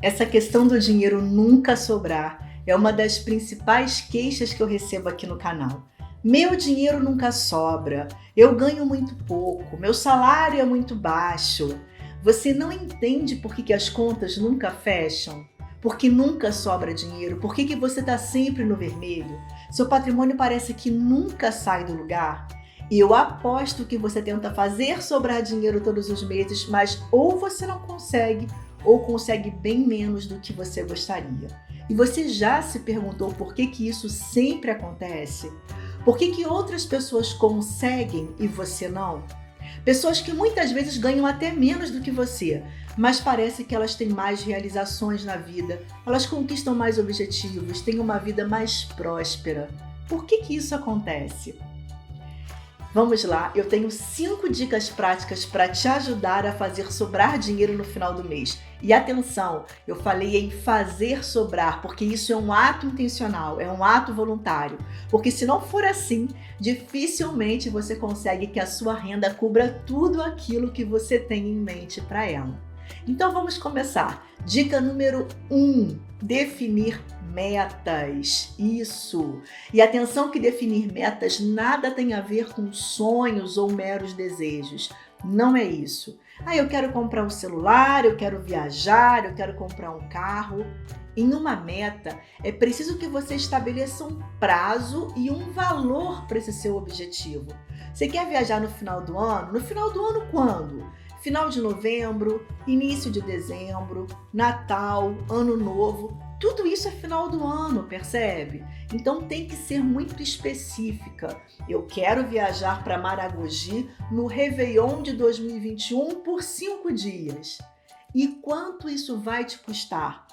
Essa questão do dinheiro nunca sobrar é uma das principais queixas que eu recebo aqui no canal. Meu dinheiro nunca sobra, eu ganho muito pouco, meu salário é muito baixo. Você não entende por que as contas nunca fecham? Por que nunca sobra dinheiro? Por que você está sempre no vermelho? Seu patrimônio parece que nunca sai do lugar? E eu aposto que você tenta fazer sobrar dinheiro todos os meses, mas ou você não consegue, ou consegue bem menos do que você gostaria. E você já se perguntou por que isso sempre acontece? Por que outras pessoas conseguem e você não? Pessoas que muitas vezes ganham até menos do que você, mas parece que elas têm mais realizações na vida, elas conquistam mais objetivos, têm uma vida mais próspera. Por que isso acontece? Vamos lá, eu tenho 5 dicas práticas para te ajudar a fazer sobrar dinheiro no final do mês. E atenção, eu falei em fazer sobrar, porque isso é um ato intencional, é um ato voluntário. Porque se não for assim, dificilmente você consegue que a sua renda cubra tudo aquilo que você tem em mente para ela. Então vamos começar. Dica número 1, definir metas. Isso! E atenção que definir metas nada tem a ver com sonhos ou meros desejos. Não é isso. Eu quero comprar um celular, eu quero viajar, eu quero comprar um carro. Em uma meta, é preciso que você estabeleça um prazo e um valor para esse seu objetivo. Você quer viajar no final do ano? No final do ano quando? Final de novembro, início de dezembro, Natal, Ano Novo, tudo isso é final do ano, percebe? Então tem que ser muito específica. Eu quero viajar para Maragogi no Réveillon de 2021 por 5 dias. E quanto isso vai te custar?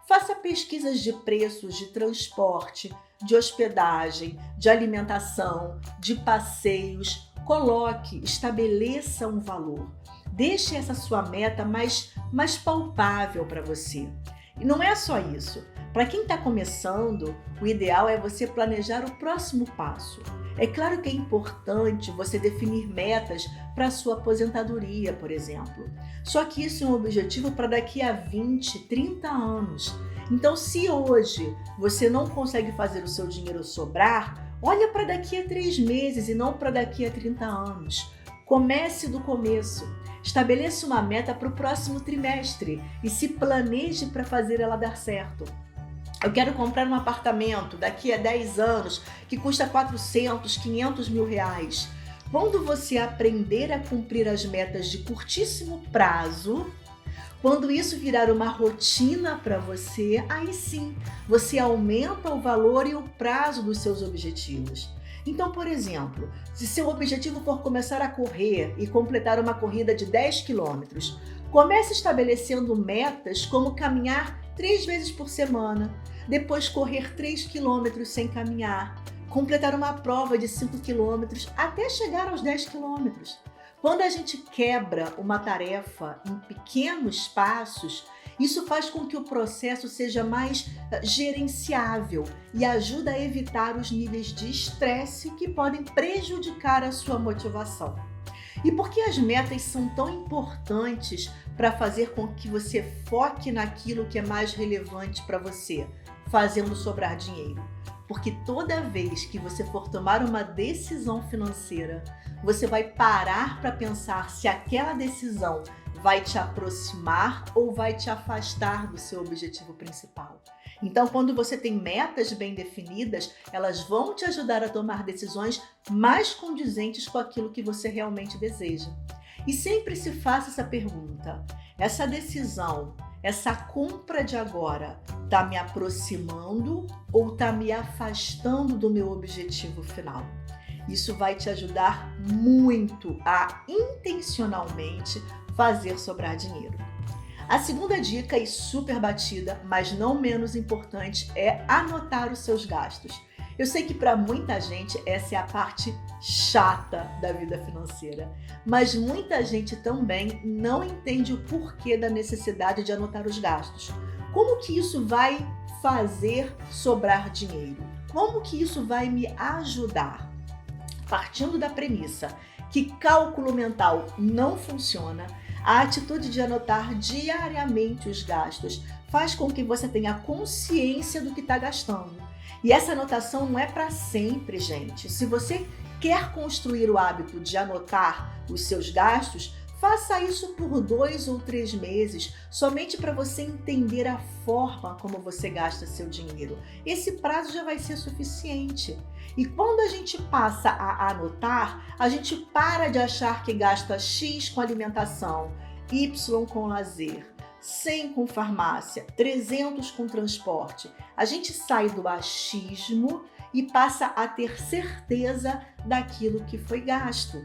Faça pesquisas de preços de transporte, de hospedagem, de alimentação, de passeios. Coloque, estabeleça um valor. Deixe essa sua meta mais palpável para você. E não é só isso. Para quem está começando, o ideal é você planejar o próximo passo. É claro que é importante você definir metas para a sua aposentadoria, por exemplo. Só que isso é um objetivo para daqui a 20, 30 anos. Então, se hoje você não consegue fazer o seu dinheiro sobrar, olha para daqui a 3 meses e não para daqui a 30 anos. Comece do começo. Estabeleça uma meta para o próximo trimestre e se planeje para fazer ela dar certo. Eu quero comprar um apartamento daqui a 10 anos que custa 400, 500 mil reais. Quando você aprender a cumprir as metas de curtíssimo prazo, quando isso virar uma rotina para você, aí sim, você aumenta o valor e o prazo dos seus objetivos. Então, por exemplo, se seu objetivo for começar a correr e completar uma corrida de 10 quilômetros, comece estabelecendo metas como caminhar 3 vezes por semana, depois correr 3 quilômetros sem caminhar, completar uma prova de 5 quilômetros até chegar aos 10 quilômetros. Quando a gente quebra uma tarefa em pequenos passos, isso faz com que o processo seja mais gerenciável e ajuda a evitar os níveis de estresse que podem prejudicar a sua motivação. E por que as metas são tão importantes para fazer com que você foque naquilo que é mais relevante para você, fazendo sobrar dinheiro? Porque toda vez que você for tomar uma decisão financeira, você vai parar para pensar se aquela decisão vai te aproximar ou vai te afastar do seu objetivo principal. Então, quando você tem metas bem definidas, elas vão te ajudar a tomar decisões mais condizentes com aquilo que você realmente deseja. E sempre se faça essa pergunta: essa decisão, essa compra de agora, está me aproximando ou está me afastando do meu objetivo final? Isso vai te ajudar muito a intencionalmente fazer sobrar dinheiro. A segunda dica, e super batida, mas não menos importante, é anotar os seus gastos. Eu sei que para muita gente essa é a parte chata da vida financeira, mas muita gente também não entende o porquê da necessidade de anotar os gastos. Como que isso vai fazer sobrar dinheiro? Como que isso vai me ajudar? Partindo da premissa que cálculo mental não funciona, a atitude de anotar diariamente os gastos faz com que você tenha consciência do que está gastando. E essa anotação não é para sempre, gente. Se você quer construir o hábito de anotar os seus gastos, faça isso por 2 ou 3 meses, somente para você entender a forma como você gasta seu dinheiro. Esse prazo já vai ser suficiente. E quando a gente passa a anotar, a gente para de achar que gasta X com alimentação, Y com lazer, 100 com farmácia, 300 com transporte. A gente sai do achismo e passa a ter certeza daquilo que foi gasto.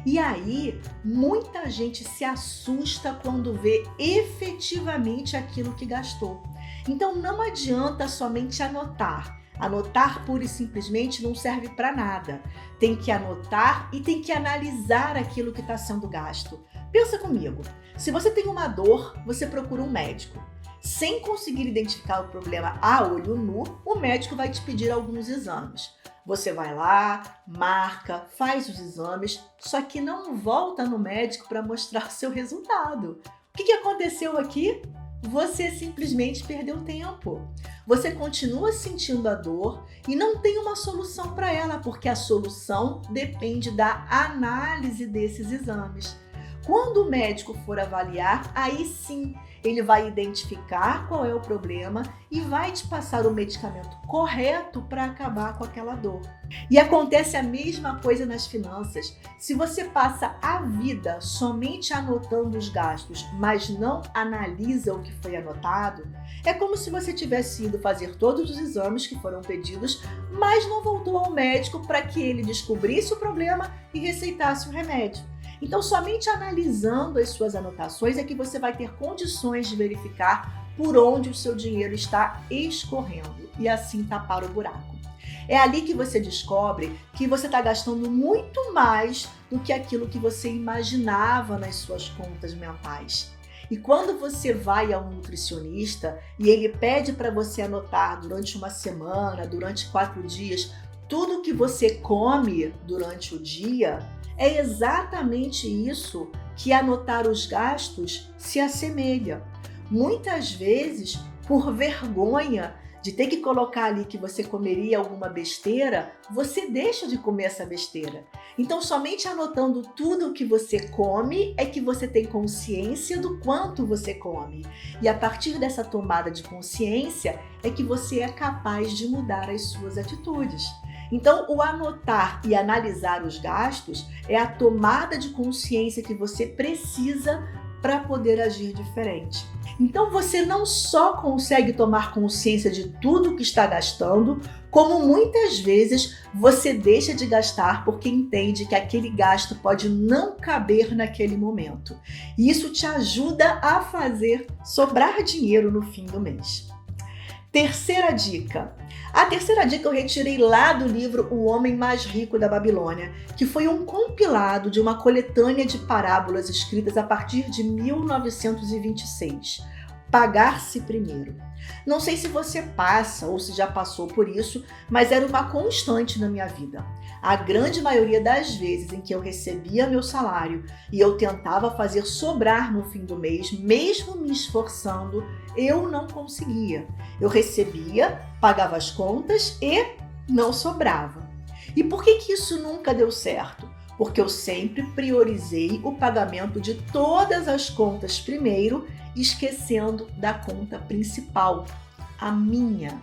E aí, muita gente se assusta quando vê efetivamente aquilo que gastou. Então, não adianta somente anotar. Anotar pura e simplesmente não serve para nada. Tem que anotar e tem que analisar aquilo que está sendo gasto. Pensa comigo, se você tem uma dor, você procura um médico. Sem conseguir identificar o problema a olho nu, o médico vai te pedir alguns exames. Você vai lá, marca, faz os exames, só que não volta no médico para mostrar seu resultado. O que aconteceu aqui? Você simplesmente perdeu tempo. Você continua sentindo a dor e não tem uma solução para ela, porque a solução depende da análise desses exames. Quando o médico for avaliar, aí sim ele vai identificar qual é o problema e vai te passar o medicamento correto para acabar com aquela dor. E acontece a mesma coisa nas finanças. Se você passa a vida somente anotando os gastos, mas não analisa o que foi anotado, é como se você tivesse ido fazer todos os exames que foram pedidos, mas não voltou ao médico para que ele descobrisse o problema e receitasse o remédio. Então, somente analisando as suas anotações é que você vai ter condições de verificar por onde o seu dinheiro está escorrendo e assim tapar o buraco. É ali que você descobre que você está gastando muito mais do que aquilo que você imaginava nas suas contas mentais. E quando você vai a um nutricionista e ele pede para você anotar durante uma semana, durante 4 dias, tudo que você come durante o dia, é exatamente isso que anotar os gastos se assemelha. Muitas vezes, por vergonha de ter que colocar ali que você comeria alguma besteira, você deixa de comer essa besteira. Então, somente anotando tudo o que você come é que você tem consciência do quanto você come. E a partir dessa tomada de consciência é que você é capaz de mudar as suas atitudes. Então, o anotar e analisar os gastos é a tomada de consciência que você precisa para poder agir diferente. Então, você não só consegue tomar consciência de tudo que está gastando, como muitas vezes você deixa de gastar porque entende que aquele gasto pode não caber naquele momento. E isso te ajuda a fazer sobrar dinheiro no fim do mês. Terceira dica. A terceira dica eu retirei lá do livro O Homem Mais Rico da Babilônia, que foi um compilado de uma coletânea de parábolas escritas a partir de 1926. Pagar-se primeiro. Não sei se você passa ou se já passou por isso, mas era uma constante na minha vida. A grande maioria das vezes em que eu recebia meu salário e eu tentava fazer sobrar no fim do mês, mesmo me esforçando, eu não conseguia. Eu recebia, pagava as contas e não sobrava. E por que isso nunca deu certo? Porque eu sempre priorizei o pagamento de todas as contas primeiro, esquecendo da conta principal, a minha.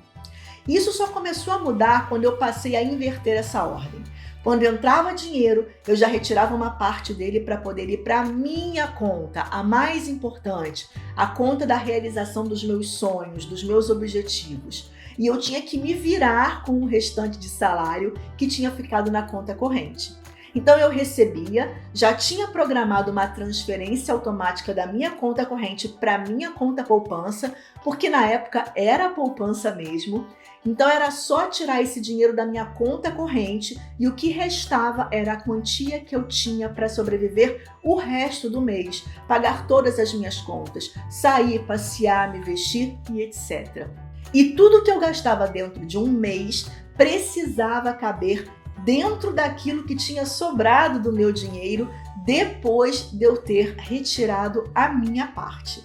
Isso só começou a mudar quando eu passei a inverter essa ordem. Quando entrava dinheiro, eu já retirava uma parte dele para poder ir para a minha conta, a mais importante, a conta da realização dos meus sonhos, dos meus objetivos. E eu tinha que me virar com o restante de salário que tinha ficado na conta corrente. Então eu recebia, já tinha programado uma transferência automática da minha conta corrente para minha conta poupança, porque na época era poupança mesmo. Então era só tirar esse dinheiro da minha conta corrente e o que restava era a quantia que eu tinha para sobreviver o resto do mês, pagar todas as minhas contas, sair, passear, me vestir e etc. E tudo que eu gastava dentro de um mês precisava caber dentro daquilo que tinha sobrado do meu dinheiro depois de eu ter retirado a minha parte.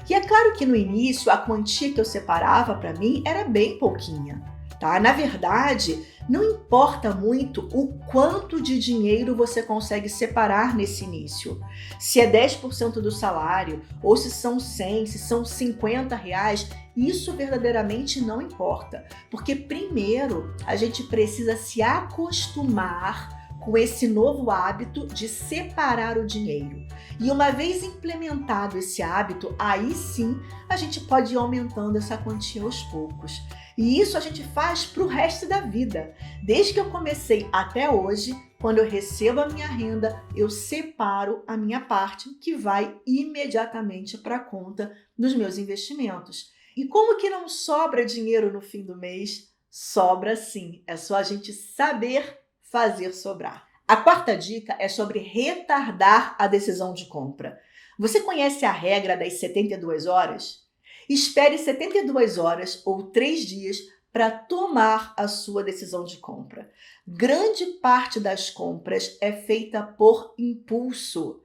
E é claro que no início a quantia que eu separava para mim era bem pouquinha, tá? Na verdade, não importa muito o quanto de dinheiro você consegue separar nesse início. Se é 10% do salário, ou se são 100, se são 50 reais, isso verdadeiramente não importa. Porque primeiro a gente precisa se acostumar com esse novo hábito de separar o dinheiro. E uma vez implementado esse hábito, aí sim a gente pode ir aumentando essa quantia aos poucos. E isso a gente faz para o resto da vida. Desde que eu comecei até hoje, quando eu recebo a minha renda, eu separo a minha parte que vai imediatamente para a conta dos meus investimentos. E como que não sobra dinheiro no fim do mês? Sobra sim, é só a gente saber fazer sobrar. A quarta dica é sobre retardar a decisão de compra. Você conhece a regra das 72 horas? Espere 72 horas ou 3 dias para tomar a sua decisão de compra. Grande parte das compras é feita por impulso.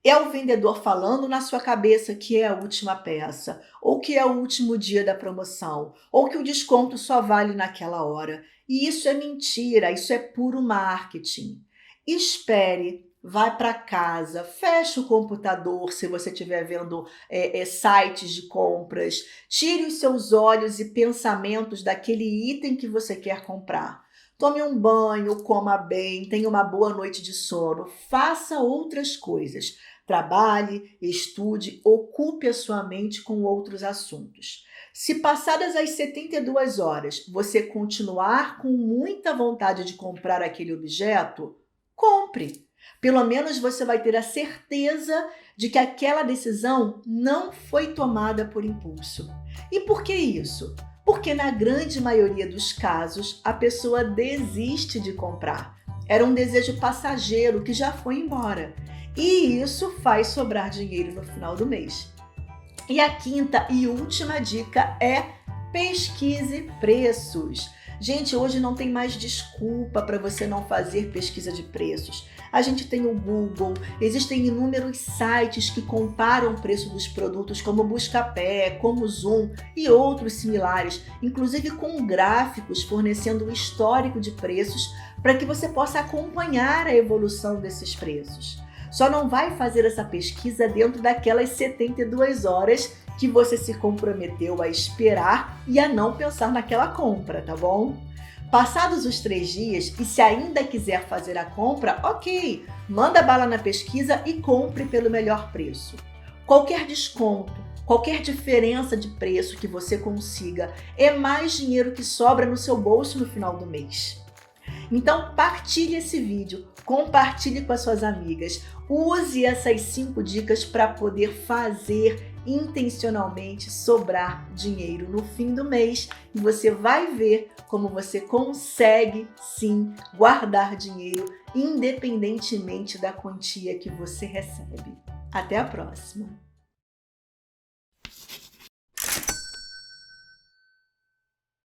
É o vendedor falando na sua cabeça que é a última peça, ou que é o último dia da promoção, ou que o desconto só vale naquela hora. E isso é mentira, isso é puro marketing. Espere, vai para casa, feche o computador se você estiver vendo sites de compras, tire os seus olhos e pensamentos daquele item que você quer comprar. Tome um banho, coma bem, tenha uma boa noite de sono, faça outras coisas. Trabalhe, estude, ocupe a sua mente com outros assuntos. Se passadas as 72 horas você continuar com muita vontade de comprar aquele objeto, compre. Pelo menos você vai ter a certeza de que aquela decisão não foi tomada por impulso. E por que isso? Porque na grande maioria dos casos a pessoa desiste de comprar. Era um desejo passageiro que já foi embora. E isso faz sobrar dinheiro no final do mês. E a quinta e última dica é pesquise preços. Gente, hoje não tem mais desculpa para você não fazer pesquisa de preços. A gente tem o Google, existem inúmeros sites que comparam o preço dos produtos, como o Buscapé, como o Zoom e outros similares, inclusive com gráficos fornecendo o histórico de preços para que você possa acompanhar a evolução desses preços. Só não vai fazer essa pesquisa dentro daquelas 72 horas que você se comprometeu a esperar e a não pensar naquela compra, tá bom? Passados os 3 dias, e se ainda quiser fazer a compra, ok, manda bala na pesquisa e compre pelo melhor preço. Qualquer desconto, qualquer diferença de preço que você consiga, é mais dinheiro que sobra no seu bolso no final do mês. Então partilhe esse vídeo, compartilhe com as suas amigas, use essas 5 dicas para poder fazer intencionalmente sobrar dinheiro no fim do mês e você vai ver como você consegue sim guardar dinheiro independentemente da quantia que você recebe. Até a próxima!